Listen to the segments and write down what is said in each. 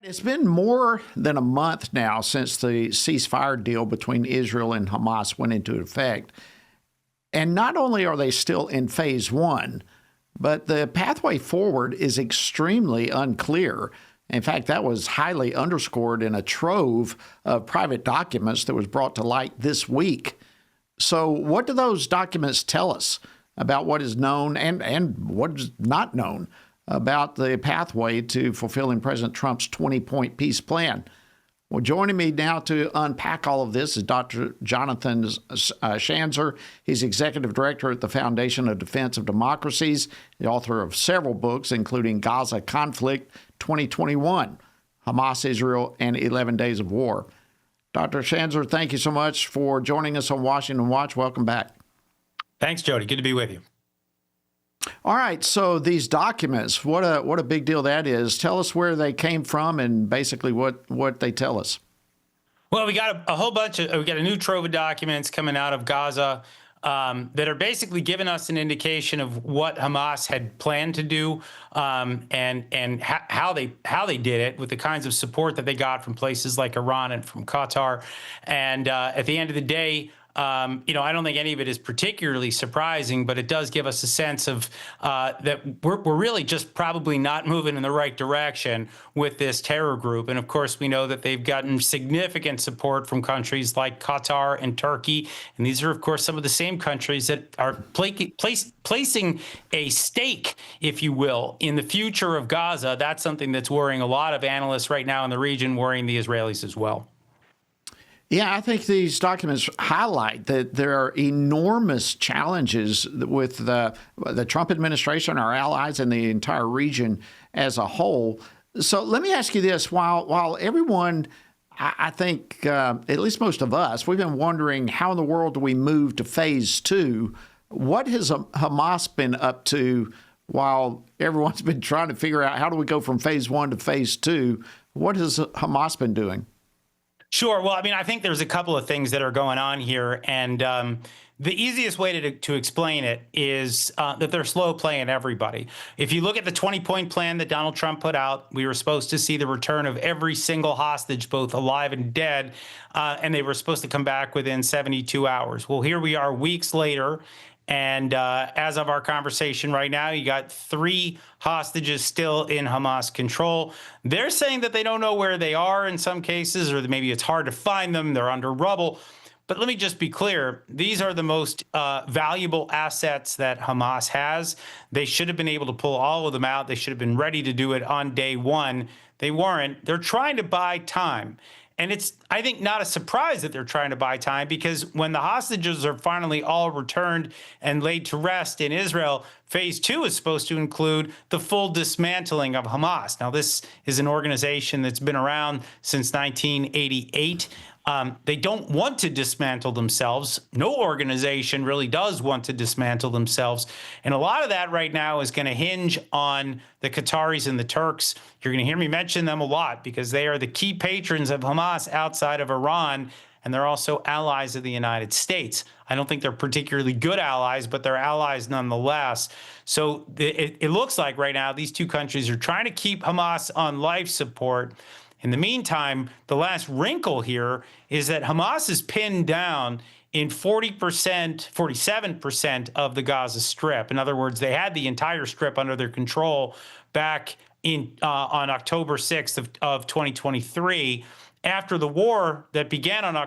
It's been more than a month now since the ceasefire deal between Israel and Hamas went into effect. And not only are they still in phase one, but the pathway forward is extremely unclear. In fact, that was highly underscored in a trove of private documents that was brought to light this week. So what do those documents tell us about what is known and what is not known about the pathway to fulfilling President Trump's 20-point peace plan? Well, joining me now to unpack all of this is Dr. Jonathan Schanzer. He's executive director at the Foundation of Defense of Democracies, the author of several books, including Gaza Conflict 2021, Hamas, Israel, and 11 Days of War. Dr. Schanzer, thank you so much for joining us on Washington Watch. Welcome back. Thanks, Jody. Good to be with you. All right, so these documents, what a big deal that is. Tell us where they came from and basically what they tell us. Well, we got a whole bunch of, we got a new trove of documents coming out of Gaza that are basically giving us an indication of what Hamas had planned to do and how they did it, with the kinds of support that they got from places like Iran and from Qatar. And at the end of the day, I don't think any of it is particularly surprising, but it does give us a sense of that we're really just probably not moving in the right direction with this terror group. And of course, we know that they've gotten significant support from countries like Qatar and Turkey. And these are, of course, some of the same countries that are placing a stake, if you will, in the future of Gaza. That's something that's worrying a lot of analysts right now in the region, worrying the Israelis as well. Yeah, I think these documents highlight that there are enormous challenges with the Trump administration, our allies, and the entire region as a whole. So let me ask you this. While everyone, I think, at least most of us, we've been wondering how in the world do we move to phase two, what has Hamas been up to while everyone's been trying to figure out how do we go from phase one to phase two? What has Hamas been doing? Sure. Well, I mean, I think there's a couple of things that are going on here. And the easiest way to explain it is that they're slow playing everybody. If you look at the 20-point plan that Donald Trump put out, we were supposed to see the return of every single hostage, both alive and dead, and they were supposed to come back within 72 hours. Well, here we are weeks later. And as of our conversation right now, you got 3 hostages still in Hamas control. They're saying that they don't know where they are in some cases, or maybe it's hard to find them. They're under rubble. But let me just be clear. These are the most valuable assets that Hamas has. They should have been able to pull all of them out. They should have been ready to do it on day one. They weren't. They're trying to buy time. And it's, I think, not a surprise that they're trying to buy time, because when the hostages are finally all returned and laid to rest in Israel, phase two is supposed to include the full dismantling of Hamas. Now, this is an organization that's been around since 1988. They don't want to dismantle themselves. No organization really does want to dismantle themselves. And a lot of that right now is going to hinge on the Qataris and the Turks. You're going to hear me mention them a lot because they are the key patrons of Hamas outside of Iran, and they're also allies of the United States. I don't think they're particularly good allies, but they're allies nonetheless. So it looks like right now these two countries are trying to keep Hamas on life support. In the meantime, the last wrinkle here is that Hamas is pinned down in 47% of the Gaza Strip. In other words, they had the entire strip under their control back in on October 6th of 2023. After the war that began on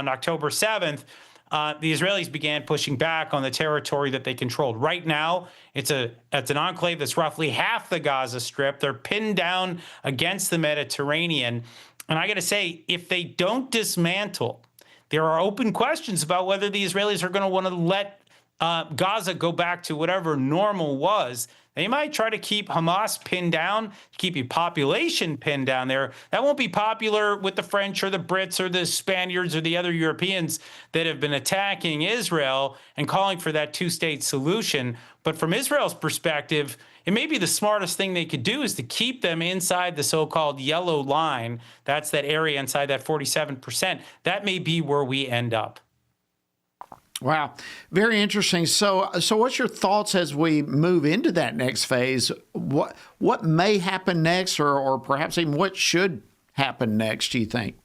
October 7th, the Israelis began pushing back on the territory that they controlled. Right now, it's an enclave that's roughly half the Gaza Strip. They're pinned down against the Mediterranean. And I got to say, if they don't dismantle, there are open questions about whether the Israelis are going to want to let Gaza go back to whatever normal was. They might try to keep Hamas pinned down, keep a population pinned down there. That won't be popular with the French or the Brits or the Spaniards or the other Europeans that have been attacking Israel and calling for that two-state solution. But from Israel's perspective, it may be the smartest thing they could do is to keep them inside the so-called yellow line. That's that area inside that 47%. That may be where we end up. Wow, very interesting. So what's your thoughts as we move into that next phase? What may happen next, or perhaps even what should happen next, do you think?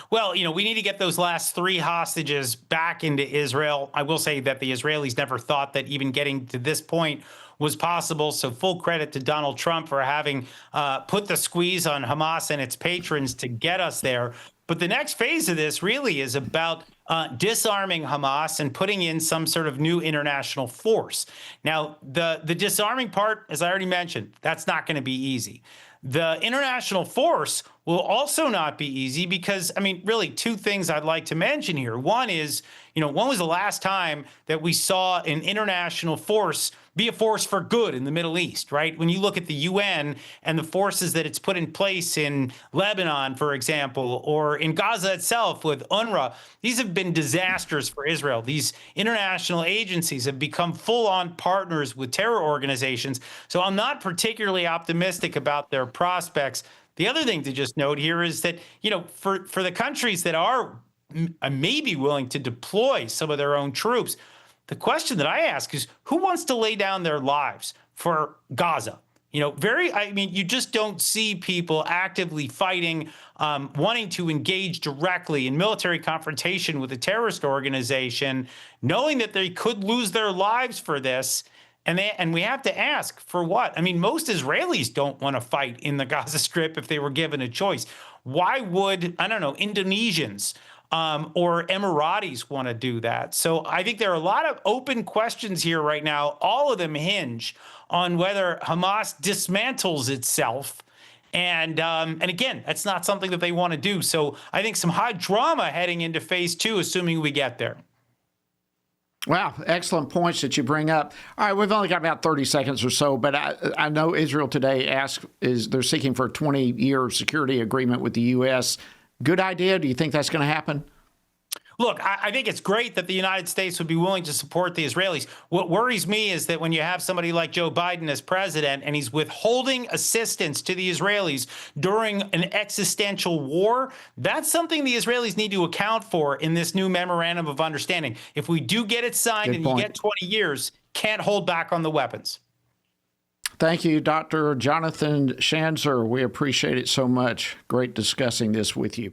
Well, we need to get those last three hostages back into Israel. I will say that the Israelis never thought that even getting to this point was possible. So full credit to Donald Trump for having put the squeeze on Hamas and its patrons to get us there. But the next phase of this really is about disarming Hamas and putting in some sort of new international force. Now, the disarming part, as I already mentioned, that's not going to be easy. The international force will also not be easy because, I mean, really two things I'd like to mention here. One is, when was the last time that we saw an international force be a force for good in the Middle East, right? When you look at the UN and the forces that it's put in place in Lebanon, for example, or in Gaza itself with UNRWA, these have been disasters for Israel. These international agencies have become full-on partners with terror organizations. So I'm not particularly optimistic about their prospects. The other thing to just note here is that, for the countries that are maybe willing to deploy some of their own troops, the question that I ask is, who wants to lay down their lives for Gaza? You just don't see people actively fighting, wanting to engage directly in military confrontation with a terrorist organization, knowing that they could lose their lives for this. And we have to ask, for what? I mean, most Israelis don't want to fight in the Gaza Strip if they were given a choice. Why would, I don't know, Indonesians or Emiratis want to do that? So I think there are a lot of open questions here right now. All of them hinge on whether Hamas dismantles itself. And again, that's not something that they want to do. So I think some high drama heading into phase two, assuming we get there. Wow, excellent points that you bring up. All right, we've only got about 30 seconds or so, but I know Israel today they're seeking for a 20-year security agreement with the U.S. Good idea? Do you think that's going to happen? Look, I think it's great that the United States would be willing to support the Israelis. What worries me is that when you have somebody like Joe Biden as president and he's withholding assistance to the Israelis during an existential war, that's something the Israelis need to account for in this new memorandum of understanding. If we do get it signed and you get 20 years, can't hold back on the weapons. Thank you, Dr. Jonathan Schanzer. We appreciate it so much. Great discussing this with you.